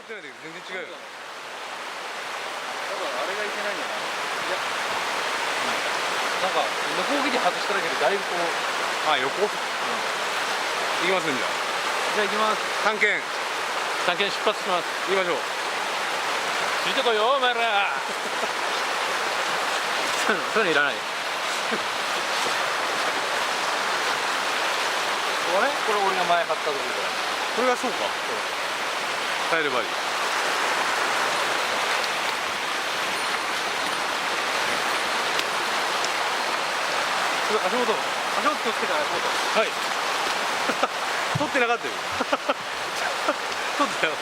ってないんだけど全然違うよ。多分あれがいけないんじゃない？いや、なんかノコギリ外しただけでだいぶこう。あ、横。行きますんじゃ。じゃあ行きます。探検出発します。行きましょう。ついてこいよお前ら。そういうのいらない。あれ？これ俺が前買ったところだ。これがそうか。タイルバディ。足元気をつけて足元。はい。取ってなかったよ。取ってたよ。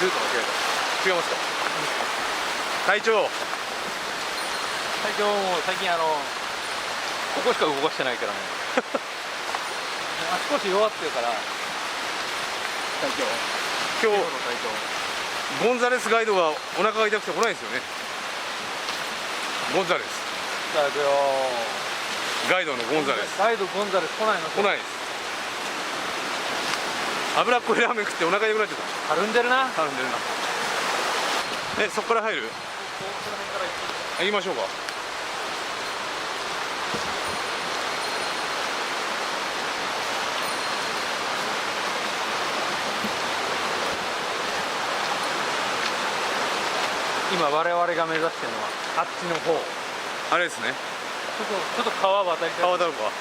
ルート間違えた。違いますか。隊長も最近ここしか動かしてないからね。足腰弱ってるから。隊長。今日の隊長。ゴンザレスガイドがお腹が痛くて来ないですよね。ゴンザレス。じゃあ行くよ。ガイドのゴンザレス。ガイドゴンザレス来ないの？来ないです。脂っこいラーメン食ってお腹痛くなっちゃった。たるんでるな。頼んでるな。そこから入る？この辺から行きましょうか。今我々が目指してるのはあっちの方。あれですね。ちょっと川渡りたい。川だろうか。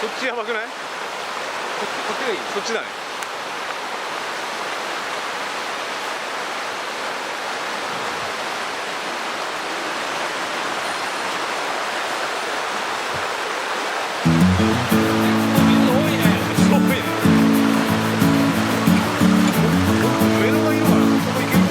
そっちやばくない？こっちがいい。そっちだね。水多いね。そうね。上野がいるからそこ行けるか。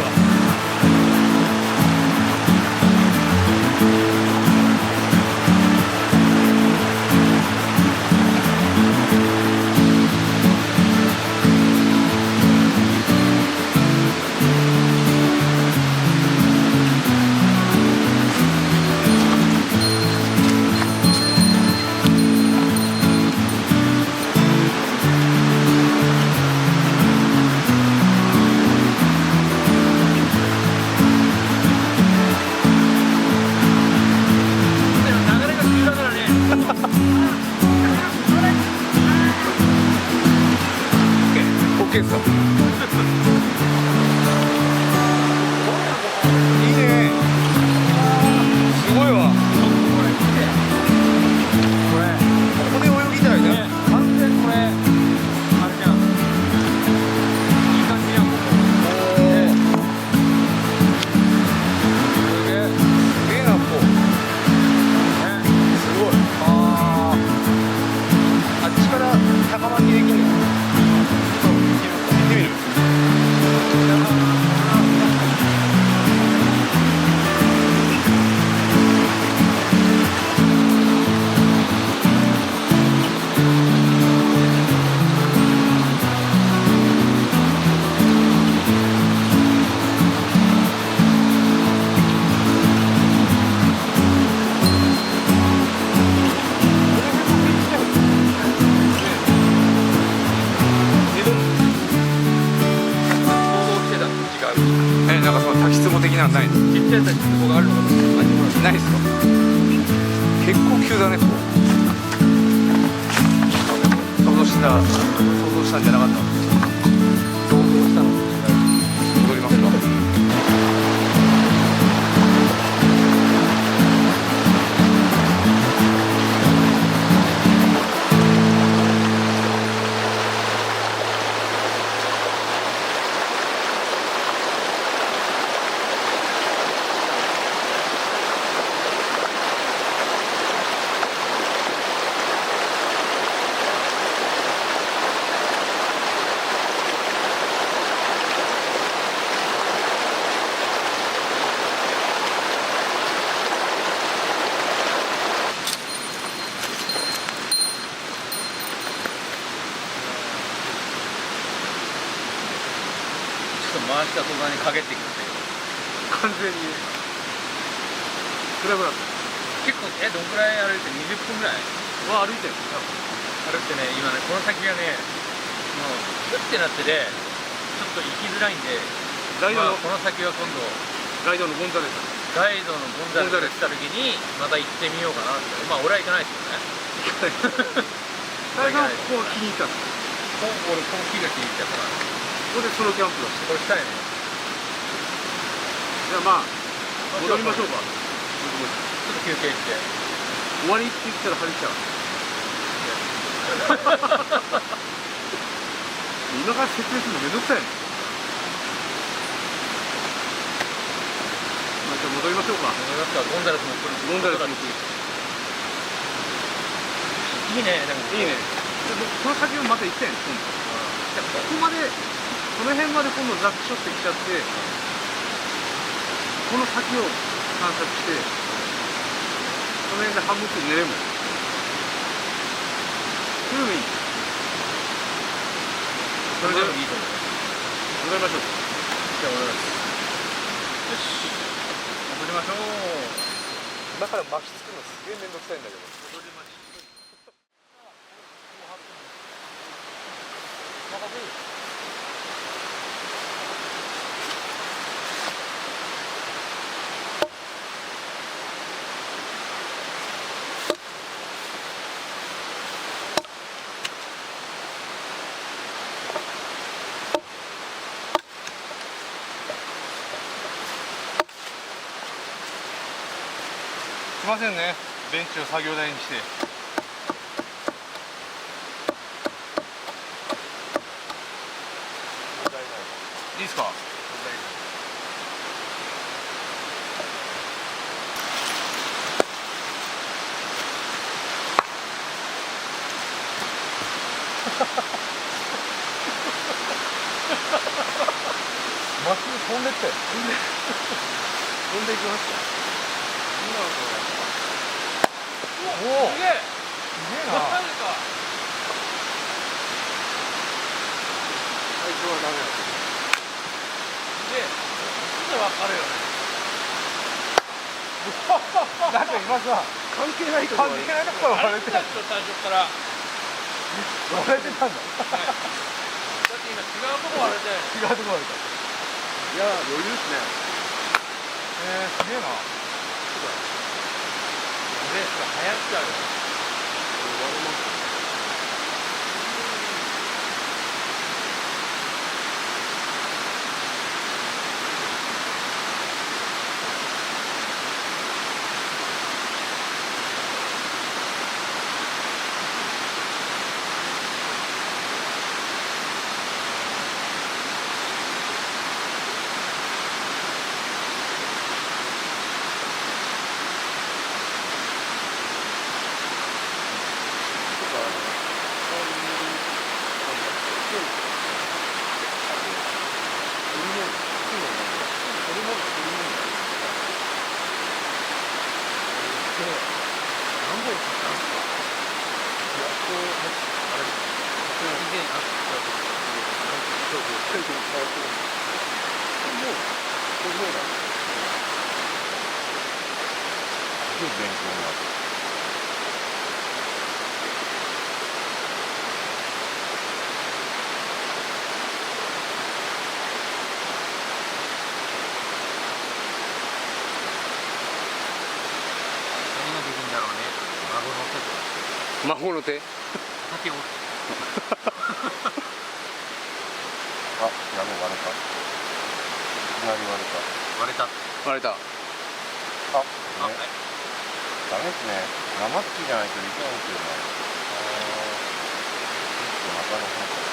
流れが急だからね。オッケーですか。いいね。すごいわ。これここで泳ぎたいね。完全これあれじゃん。いい感じやんここ。すげえ。すげえなここ。すごい。あっちから高巻できるの。そう。行ってみる。なんかその滝壺的なのないの？ちっちゃい滝壺があるのかな。ないですか？結構急だねここ。想像したんじゃなかった。想像したの。戻りますか？回した途端に陰ってくるね。完全にぐらいぐらい結構どんくらい歩いて20分ぐらいは歩いてる多分歩いてね、今ねこの先がねもうキュッてなっててちょっと行きづらいんで、ライドの、この先は今度ライドのゴンザレスガイドのゴンザレス来た時にまた行ってみようかなって。まあ俺は行かないですけどね。大さんここ気に入ったんです俺この木が気に入っちゃったからここでソロキャンプをしてこれしたいね。じゃあまあ戻りましょうか。ちょっと休憩して終わりって言ったら張り切ったわ今から説明するのめんどくさいね。まあじゃあ戻りましょうか。思いますか。ゴンザレスも来る。ゴンザレスも来る。いいね。でもいいね。で僕この先もまた行きたいね今度。じゃあここまでこの辺まで今度ザックショット来ちゃってこの先を探索してこの辺で半分寝れるもん。それもいい。それでもいいと思う。戻りましょう。じゃあ戻ります。よし戻りましょう。今から巻きつくのすげえめんどくさいんだけど。戻りましょう。すいませんね、ベンチを作業台にして。いいですか。まっすぐ飛んでって飛んでいきました。おおすげえ。すげえな。最初はダメだ。すげえ。すぐわかるよね。だって今さ関係ないところ割れてた。最初から割れてたんだ。だって今違うとこ割れて違うとこ割れた。いや余裕ですね。すげえな。レースが流行っちゃうよ。孫の手。竹をあ、やべ、割れた。いきなり割れた。割れた。割れた。あ、あ、ね、ダメですね。生付きじゃないとできないんですよね。ちょっと中の方から。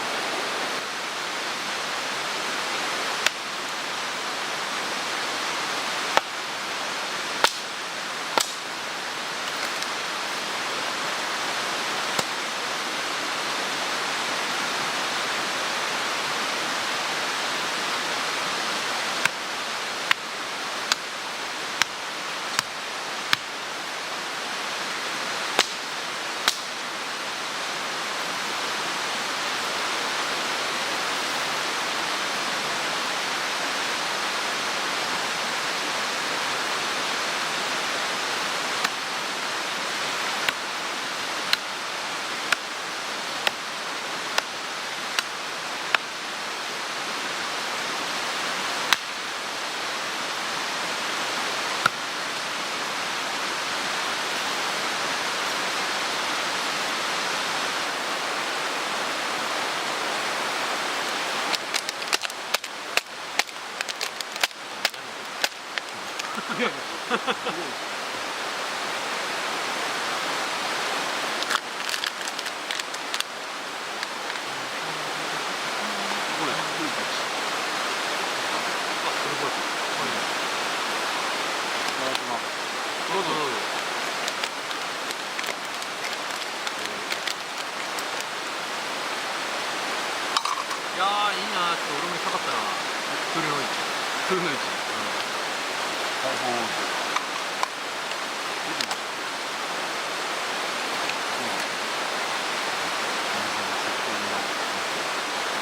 どうぞ。いやーいいなー、ちょっと俺も行きたかったな。鶴の市。鶴の市。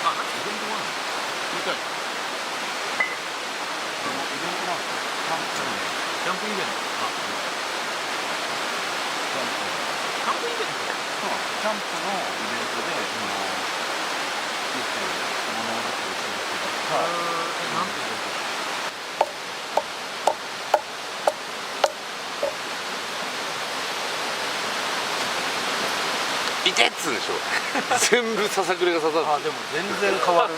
あ、なんかイベントがあるの？見たい。キャンプイベント。あ、キャンプイベント。キャンプのイベントで、よく物を作る人が、なんてイベント？いてっつうんでしょ全部ささくれが刺さあ、ってでも全然変わる。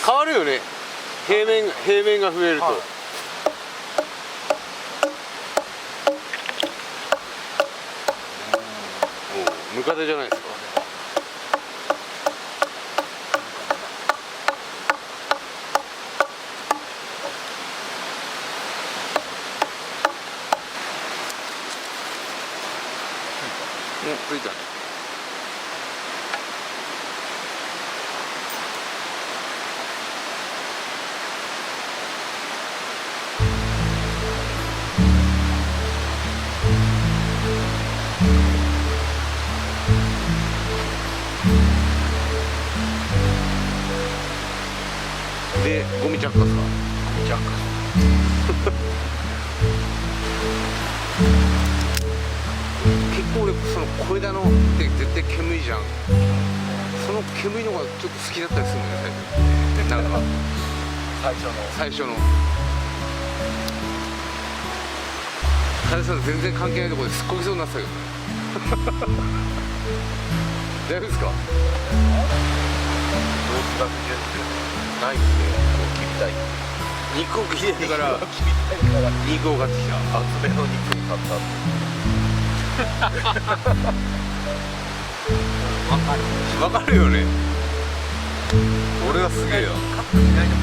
変わるよね。平面が増えると、はいムカデじゃないですか。ついたね。で、ゴミ着火っすか。ゴミ着火結構俺その小枝のって絶対煙じゃん。その煙の方がちょっと好きだったりするのよ最近。なんか最初の彼さん全然関係ないところですっこきそうになってたけどね大丈夫ですか。ないんで切りたい。肉を切りたいから肉を買ってきた。厚めの肉を買ったわかるよね。俺はすげえよ。カットしないでも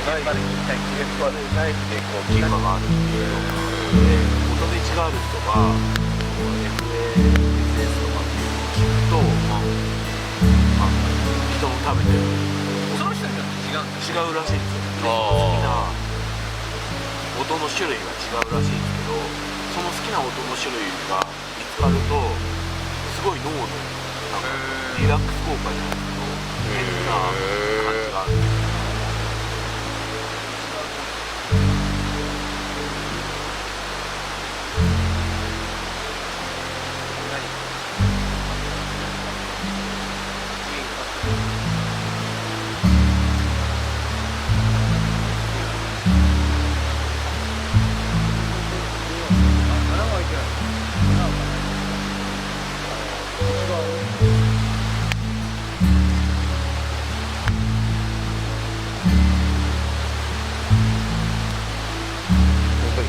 ナイフで切ったり切れっこはね、ナイフでこう切るのがあるんで、元で違う人が FASS とかっていうのを聞くと、人も食べてるその人によって違うんだ。違うらしいんですよ。好きな音の種類が違うらしいんですけど、その好きな音の種類が見つかるとすごい脳のなんかリラックス効果じゃないですけど変な感じがある。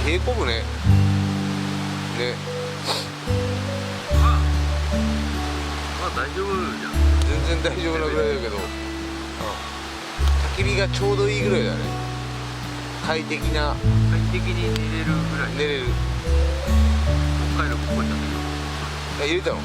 冷え込むね。ね。まあ大丈夫じゃん。全然大丈夫なぐらいだけど、焚き火がちょうどいいぐらいだね。快適な快適に寝れるぐらい。寝れる。北海道ここにあったけど。あ、入れたの？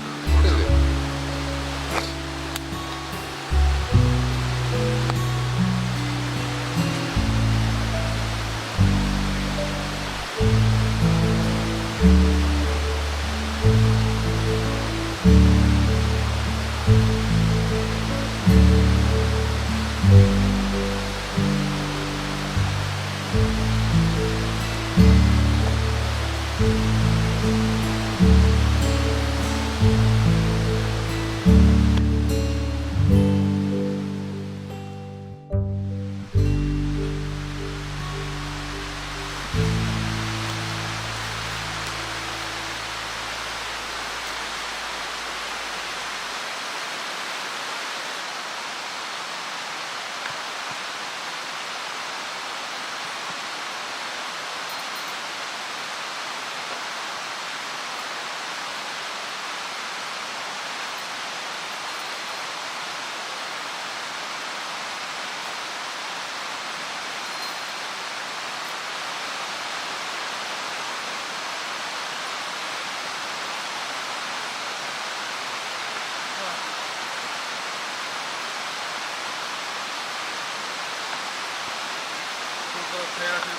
帰らせる